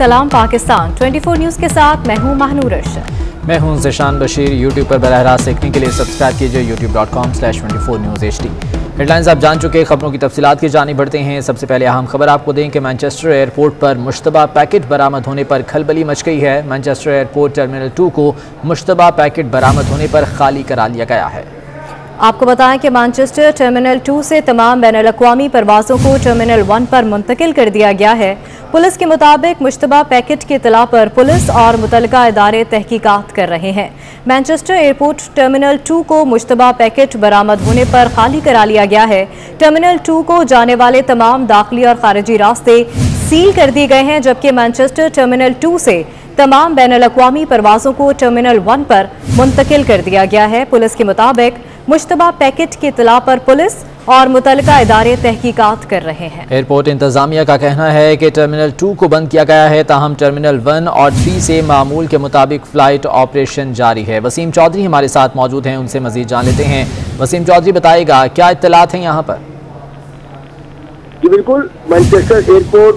सलाम पाकिस्तान 24 न्यूज़ के साथ मैं हूं महानूर अरशद। मैं हूं ज़िशान बशीर। यूट्यूब पर बराह रास्त देखने के लिए सब्सक्राइब कीजिए youtube.com/24 News HD। हेडलाइंस आप जान चुके, खबरों की तफसीलात की जानी बढ़ते हैं। सबसे पहले अहम खबर आपको दें कि मैनचेस्टर एयरपोर्ट पर मुश्तबा पैकेट बरामद होने पर खलबली मच गई है। मैनचेस्टर एयरपोर्ट टर्मिनल 2 को मुश्तबा पैकेट बरामद होने पर खाली करा लिया गया है। आपको बताएं कि मैनचेस्टर टर्मिनल 2 से तमाम बैनुल-अक़वामी परवाज़ों को टर्मिनल 1 पर मुंतकिल कर दिया गया है। पुलिस के मुताबिक मुश्तबा पैकेट की इत्तला पर पुलिस और मुतल्लिका इदारे तहकीकात कर रहे हैं। मैनचेस्टर एयरपोर्ट टर्मिनल 2 को मुश्तबा पैकेट बरामद होने पर खाली करा लिया गया है। टर्मिनल 2 को जाने वाले तमाम दाखिली और खारिजी रास्ते सील कर दिए गए हैं, जबकि मैनचेस्टर टर्मिनल 2 से तमाम बैनुल-अक़वामी परवाज़ों को टर्मिनल 1 पर मुंतकिल कर दिया गया है। पुलिस के मुताबिक मुश्तबा पैकेट की इत्तला पर पुलिस और मुतल्लिका इदारे तहकीकात कर रहे हैं। एयरपोर्ट इंतजामिया का कहना है कि टर्मिनल 2 को बंद किया गया है, ताहम टर्मिनल 1 और 3 से मामूल के मुताबिक फ्लाइट ऑपरेशन जारी है। वसीम चौधरी हमारे साथ मौजूद हैं, उनसे मजीद जान लेते हैं। वसीम चौधरी बताएगा क्या इत्तलात हैं यहाँ पर? जी बिल्कुल, मैनचेस्टर एयरपोर्ट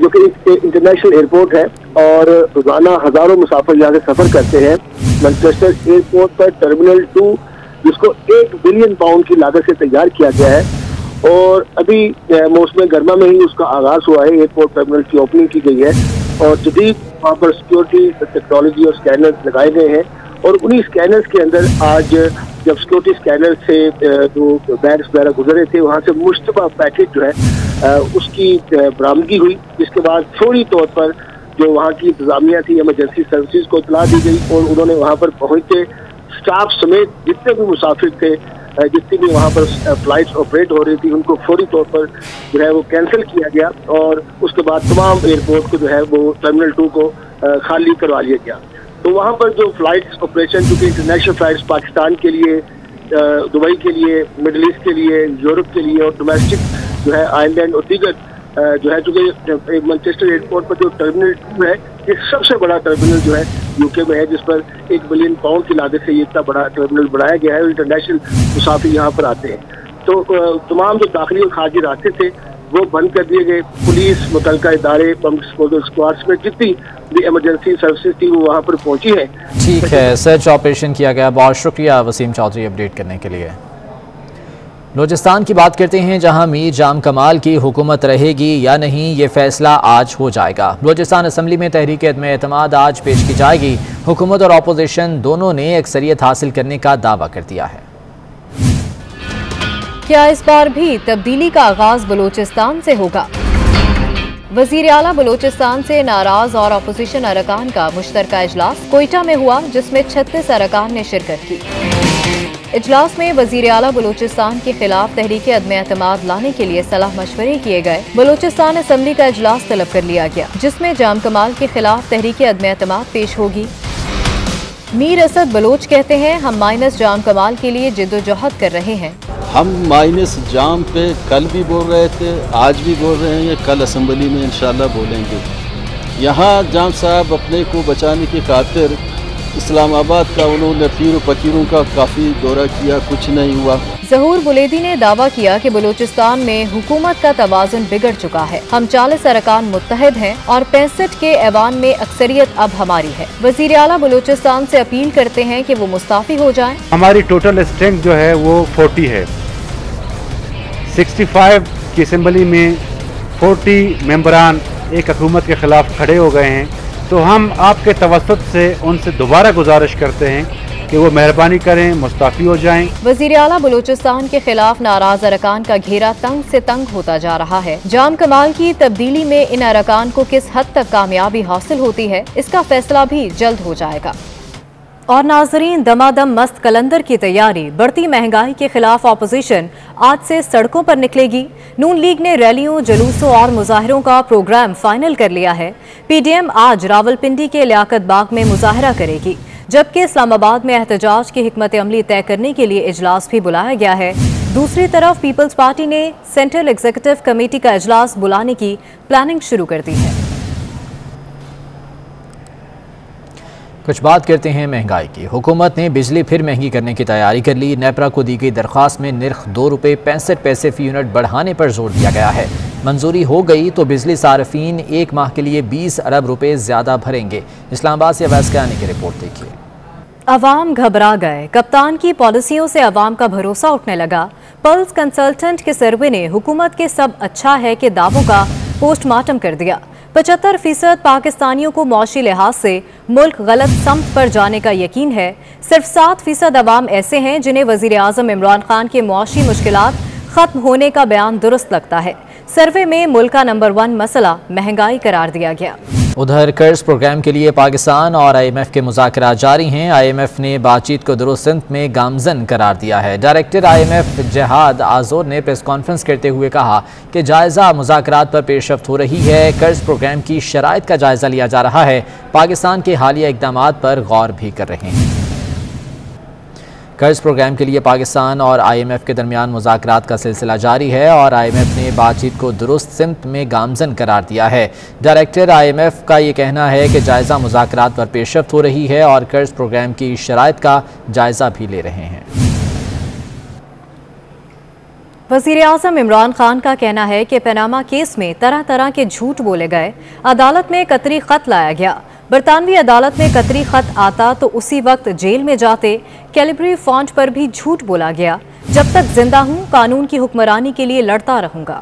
जो कि एक इंटरनेशनल एयरपोर्ट है और रोजाना हजारों मुसाफिर यहाँ से सफर करते हैं। मैनचेस्टर एयरपोर्ट पर टर्मिनल 2 जिसको 1 बिलियन पाउंड की लागत से तैयार किया गया है और अभी मौसम गर्मा में ही उसका आगाज हुआ है। एयरपोर्ट टर्मिनल की ओपनिंग की गई है और जदीद वहाँ पर सिक्योरिटी टेक्नोलॉजी और स्कैनर लगाए गए हैं और उन्हीं स्कैनर्स के अंदर आज जब सिक्योरिटी स्कैनर से जो बैग्स वगैरह गुजरे थे, वहाँ से मुश्तबा पैकेट जो है उसकी बरामदगी हुई, जिसके बाद फौरी तौर पर जो वहाँ की इंतजामिया थी, इमरजेंसी सर्विसेज को इतला दी गई और उन्होंने वहाँ पर पहुँचते स्टाफ समेत जितने भी मुसाफिर थे, जितनी भी वहाँ पर फ्लाइट्स ऑपरेट हो रही थी, उनको फौरी तौर पर जो है वो कैंसिल किया गया और उसके बाद तमाम एयरपोर्ट को जो है वो टर्मिनल 2 को खाली करवा लिया गया। तो वहाँ पर जो फ्लाइट्स ऑपरेशन, क्योंकि इंटरनेशनल फ्लाइट्स पाकिस्तान के लिए, दुबई के लिए, मिडल ईस्ट के लिए, यूरोप के लिए और डोमेस्टिक जो है आयरलैंड और दीगर जो है, चूँकि मैनचेस्टर एयरपोर्ट पर जो टर्मिनल 2 है ये सबसे बड़ा टर्मिनल जो है यूके में है, जिस पर 1 बिलियन पाउंड की लागत से ये इतना बड़ा टर्मिनल बनाया गया है और इंटरनेशनल मुसाफिर यहाँ पर आते हैं। तो तमाम जो दाखिली और खारजी रास्ते थे वो बंद कर दिए गए। पुलिस, मुतल्लिका इदारे, पम्प डिस्पोजल स्क्वाड्स में जितनी भी इमरजेंसी सर्विसेज थी वो वहाँ पर पहुँची है। ठीक है, सर्च ऑपरेशन किया गया। बहुत शुक्रिया वसीम चौधरी अपडेट करने के लिए। बलोचिस्तान की बात करते हैं, जहां मीर जाम कमाल की हुकूमत रहेगी या नहीं, ये फैसला आज हो जाएगा। बलोचिस्तान असम्बली में तहरीक एतमाद आज पेश की जाएगी। हुकूमत और अपोजिशन दोनों ने अक्सरियत हासिल करने का दावा कर दिया है। क्या इस बार भी तब्दीली का आगाज बलोचिस्तान से होगा? वजीर आला बलोचिस्तान से नाराज और अपोजिशन अरकान का मुश्तरका इजलास कोयटा में हुआ, जिसमें 36 अरकान ने शिरकत की। इजलास में वजीर आला बलोचिस्तान के खिलाफ तहरीक अदम-ए-एतमाद लाने के लिए सलाह मशवरे किए गए। बलोचिस्तान असम्बली का इजलास तलब कर लिया गया, जिसमें जाम कमाल के खिलाफ तहरीक अदम-ए-एतमाद पेश होगी। मीर असद बलोच कहते हैं, हम माइनस जाम कमाल के लिए जिद्दोजहद कर रहे हैं। हम माइनस जाम पे कल भी बोल रहे थे, आज भी बोल रहे हैं, ये कल असम्बली में इंशाल्लाह बोलेंगे। यहाँ जाम साहब अपने को बचाने की खातिर इस्लामाबाद का उन्होंने पीर फकीरों का काफ़ी दौरा किया, कुछ नहीं हुआ। ज़हूर बुलेदी ने दावा किया कि बलूचिस्तान में हुकूमत का तवाज़ुन बिगड़ चुका है। हम 40 अरकान मुत्तहिद हैं और 65 के ऐवान में अक्सरियत अब हमारी है। वज़ीर आला बलूचिस्तान से अपील करते हैं कि वो मुस्ताफ़ी हो जाएं। हमारी टोटल स्ट्रेंथ जो है वो 40 है। 65 की असम्बली में 40 मेंबरान एक हुकूमत के खिलाफ खड़े हो गए हैं, तो हम आपके तवस्सुत से उनसे दोबारा गुजारिश करते हैं कि वो मेहरबानी करें, मुस्ताफ़ी हो जाएं। वज़ीर आला बलूचिस्तान के खिलाफ नाराज अरकान का घेरा तंग से तंग होता जा रहा है। जाम कमाल की तब्दीली में इन अरकान को किस हद तक कामयाबी हासिल होती है, इसका फैसला भी जल्द हो जाएगा। और नाजरीन, दमादम मस्त कलंदर की तैयारी। बढ़ती महंगाई के खिलाफ अपोजिशन आज से सड़कों पर निकलेगी। नून लीग ने रैलियों, जुलूसों और मुजाहरों का प्रोग्राम फाइनल कर लिया है। पीडीएम आज रावलपिंडी के लियाकत बाग में मुजाहरा करेगी, जबकि इस्लामाबाद में एहतजाज की हिकमत अमली तय करने के लिए इजलास भी बुलाया गया है। दूसरी तरफ पीपल्स पार्टी ने सेंट्रल एग्जीक्यूटिव कमेटी का इजलास बुलाने की प्लानिंग शुरू कर दी है। कुछ बात करते हैं महंगाई की। हुकूमत ने बिजली फिर महंगी करने की तैयारी कर ली। नेपरा को दी गई दरख्वास्त में निर्ख ₹2.65 फी यूनिट बढ़ाने पर जोर दिया गया है। मंजूरी हो गई तो बिजली सार्फिन 1 माह के लिए 20 अरब रुपए ज्यादा भरेंगे। इस्लामाबाद से अवैस कानी की रिपोर्ट देखिए। अवाम घबरा गए। कप्तान की पॉलिसियों से अवाम का भरोसा उठने लगा। पल्स कंसल्टेंट के सर्वे ने हुकूमत के सब अच्छा है के दावों का पोस्टमार्टम कर दिया। 75% पाकिस्तानियों को मौशी लिहाज से मुल्क गलत समत पर जाने का यकीन है। सिर्फ 7% अवाम ऐसे हैं जिन्हें वजीर आजम इमरान खान के मौशी मुश्किलात खत्म होने का बयान दुरुस्त लगता है। सर्वे में मुल्क का नंबर 1 मसला महंगाई करार दिया गया। उधर कर्ज प्रोग्राम के लिए पाकिस्तान और IMF के मुज़ाकरात जारी हैं। IMF ने बातचीत को दुरुस्त सिमत में गामजन करार दिया है। डायरेक्टर IMF जहाद आजोर ने प्रेस कॉन्फ्रेंस करते हुए कहा कि जायज़ा मुज़ाकरात पर पेशरफ्त हो रही है। कर्ज प्रोग्राम की शराइत का जायज़ा लिया जा रहा है। पाकिस्तान के हालिया इक़दामात पर गौर भी कर रहे हैं। कर्ज प्रोग्राम के लिए पाकिस्तान और IMF के दरमियान मुज़ाकरात का सिलसिला जारी है और IMF ने बातचीत को दुरुस्त सिमत में गामजन करार दिया है। डायरेक्टर IMF का ये कहना है कि जायज़ा मुज़ाकरात पर पेशरफ्त हो रही है और कर्ज प्रोग्राम की शराइत का जायज़ा भी ले रहे हैं। वज़ीर आज़म इमरान खान का कहना है कि पनामा केस में तरह तरह के झूठ बोले गए। अदालत में कतरी खत लाया गया। बरतानवी अदालत में कतरी खत आता तो उसी वक्त जेल में जाते। कैलिब्री फॉन्ट पर भी झूठ बोला गया। जब तक जिंदा हूं कानून की हुक्मरानी के लिए लड़ता रहूंगा।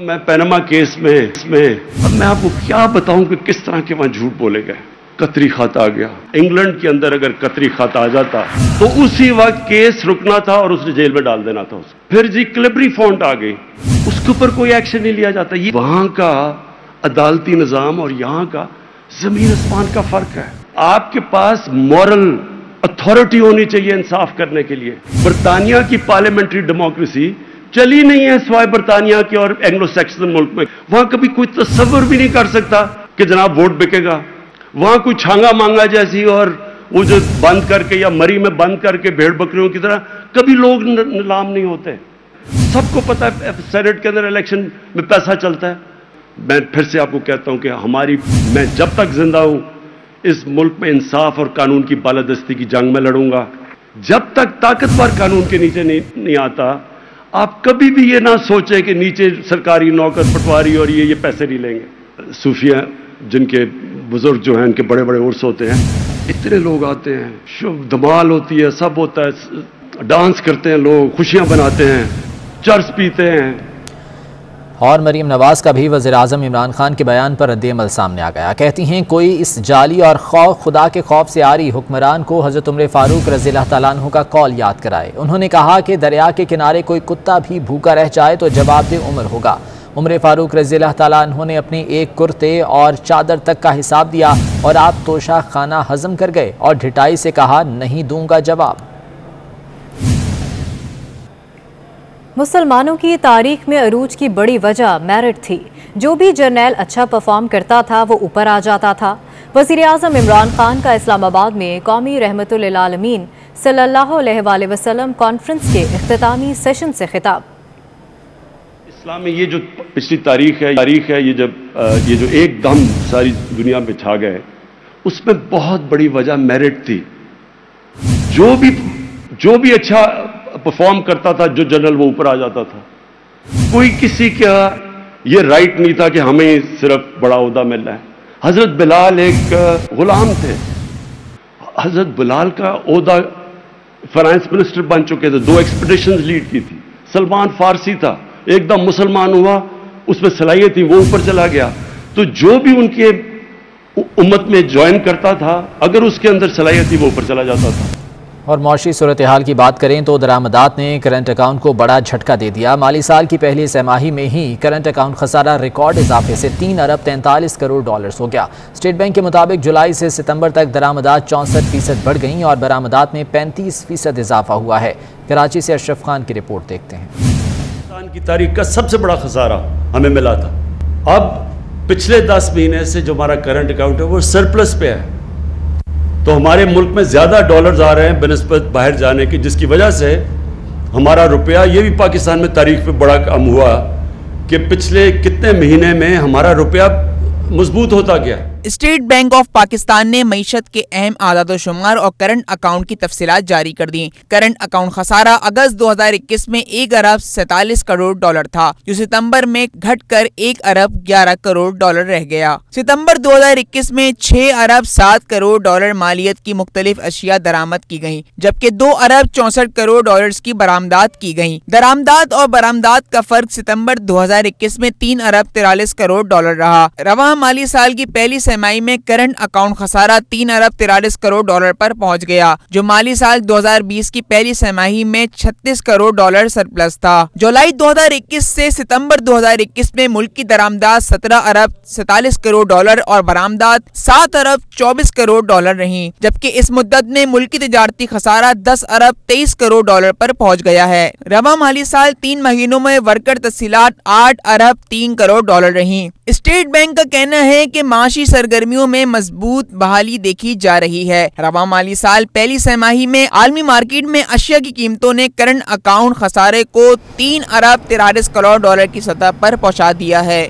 मैं पनामा केस में अब मैं आपको क्या बताऊं कि किस तरह के वहां झूठ बोले गए। कतरी खत आ गया। इंग्लैंड के अंदर अगर कतरी खत आ जाता तो उसी वक्त केस रुकना था और उसने जेल में डाल देना था उसको। फिर जी कैलिब्री फॉन्ट आ गई, उसके ऊपर कोई एक्शन नहीं लिया जाता। ये वहां का अदालती निजाम और यहां का जमीन आसमान का फर्क है। आपके पास मॉरल अथॉरिटी होनी चाहिए इंसाफ करने के लिए। बरतानिया की पार्लियामेंट्री डेमोक्रेसी चली नहीं है सिवाय बरतानिया के और एंग्लो सैक्सन मुल्क में। वहां कभी कोई तस्वर भी नहीं कर सकता कि जनाब वोट बिकेगा। वहां कोई छांगा मांगा जैसी और वो जो बंद करके या मरी में बंद करके भेड़ बकरियों की तरह कभी लोग नीलाम नहीं होते। सबको पता है सेनेट के अंदर इलेक्शन में पैसा चलता है। मैं फिर से आपको कहता हूं कि मैं जब तक जिंदा हूं इस मुल्क में इंसाफ और कानून की बालादस्ती की जंग में लड़ूंगा। जब तक ताकतवर कानून के नीचे नहीं आता, आप कभी भी ये ना सोचें कि नीचे सरकारी नौकर पटवारी और ये पैसे नहीं लेंगे। सूफिया जिनके बुजुर्ग जो हैं उनके बड़े बड़े उर्स होते हैं, इतने लोग आते हैं, शुभ धमाल होती है, सब होता है, डांस करते हैं लोग, खुशियां बनाते हैं, चर्च पीते हैं। और मरीम नवाज का भी वज़ीर आज़म इमरान खान के बयान पर रद्द-ए-अमल सामने आ गया। कहती हैं कोई इस जाली और खुदा के खौफ से आरी हुक्मरान को हज़रत उमर फारूक रज़ियल्लाहु तआला अन्हु का कौल याद कराए। उन्होंने कहा कि दरिया के किनारे कोई कुत्ता भी भूखा रह जाए तो जवाबदेह उमर होगा। उमर फारूक रज़ियल्लाहु तआला अन्हु ने अपने एक कुर्ते और चादर तक का हिसाब दिया और आप तोशा खाना हजम कर गए और ढिठाई से कहा नहीं दूंगा जवाब। मुसलमानों की तारीख में अरूज की बड़ी वजह मेरिट थी। जो भी जर्नैल अच्छा परफॉर्म करता था वो ऊपर आ जाता था। वज़ीर आज़म इमरान खान का इस्लामाबाद में कौमी रहमतुल लिल आलमीन सल्लल्लाहु अलैहि वसल्लम कॉन्फ्रेंस के इख्तितामी सेशन से खिताब। इस्लाम में ये जो पिछली तारीख है ये जो एकदम सारी दुनिया में छा गए, उसमें बहुत बड़ी वजह मेरिट थी। जो भी अच्छा परफॉर्म करता था, जो जनरल वो ऊपर आ जाता था। कोई किसी का ये राइट नहीं था कि हमें सिर्फ बड़ा ओहदा मिल रहा है। हजरत बिलाल एक गुलाम थे। हजरत बिलाल का ओहदा फाइनेंस मिनिस्टर बन चुके थे, 2 एक्सपीडिशंस लीड की थी। सलमान फारसी था, एकदम मुसलमान हुआ, उसमें सलाहियत थी, वो ऊपर चला गया। तो जो भी उनके उम्मत में ज्वाइन करता था, अगर उसके अंदर सलाहियत थी, वो ऊपर चला जाता था। और मौशी सूरत हाल की बात करें तो दरामदात ने करंट अकाउंट को बड़ा झटका दे दिया। माली साल की पहली छमाही में ही करंट अकाउंट खसारा रिकॉर्ड इजाफे से 3 अरब 43 करोड़ डॉलर्स हो गया। स्टेट बैंक के मुताबिक जुलाई से सितंबर तक दरामदात 64% बढ़ गईं और बरामदात में 35% इजाफा हुआ है। कराची से अशरफ खान की रिपोर्ट देखते हैं। पाकिस्तान की तारीख का सबसे बड़ा खसारा हमें मिला था। अब पिछले 10 महीने से जो हमारा करंट अकाउंट है वो सरप्लस पे है। तो हमारे मुल्क में ज़्यादा डॉलर्स आ रहे हैं बनिस्बत बाहर जाने की, जिसकी वजह से हमारा रुपया, ये भी पाकिस्तान में तारीख पे बड़ा कम हुआ कि पिछले कितने महीने में हमारा रुपया मजबूत होता गया। स्टेट बैंक ऑफ पाकिस्तान ने मईशत के अहम आदाद-ओ-शुमार और करंट अकाउंट की तफसीलात जारी कर दी। करंट अकाउंट खसारा अगस्त 2021 में 1 अरब 47 करोड़ डॉलर था, जो सितंबर में घटकर 1 अरब 11 करोड़ डॉलर रह गया। सितंबर 2021 में 6 अरब 7 करोड़ डॉलर मालियत की मुख्तलिफ अशिया दरामद की गयी, जबकि 2 अरब 64 करोड़ डॉलर की बरामदात की गयी। दरामदात और बरामदात का फर्क सितंबर 2021 में 3 अरब 43 करोड़ डॉलर रहा। रवां माली साल की पहली तिमाही में करंट अकाउंट खसारा 3 अरब 43 करोड़ डॉलर पर पहुंच गया, जो माली साल 2020 की पहली तिमाही में 36 करोड़ डॉलर सरप्लस था। जुलाई 2021 से सितंबर 2021 में मुल्क की दरामदात 17 अरब 47 करोड़ डॉलर और बरामदात 7 अरब 24 करोड़ डॉलर रही, जबकि इस मुद्दत में मुल्की तिजारती खसारा 10 अरब 23 करोड़ डॉलर पर पहुंच गया है। रवां माली साल 3 महीनों में वर्कर तफसीलात 8 अरब 3 करोड़ डॉलर रही। स्टेट बैंक का कहना है कि माशी सरगर्मियों में मजबूत बहाली देखी जा रही है। रवां माली साल पहली तिमाही में आलमी मार्केट में अशिया की कीमतों ने करंट अकाउंट खसारे को 3 अरब 43 करोड़ डॉलर की सतह पर पहुंचा दिया है।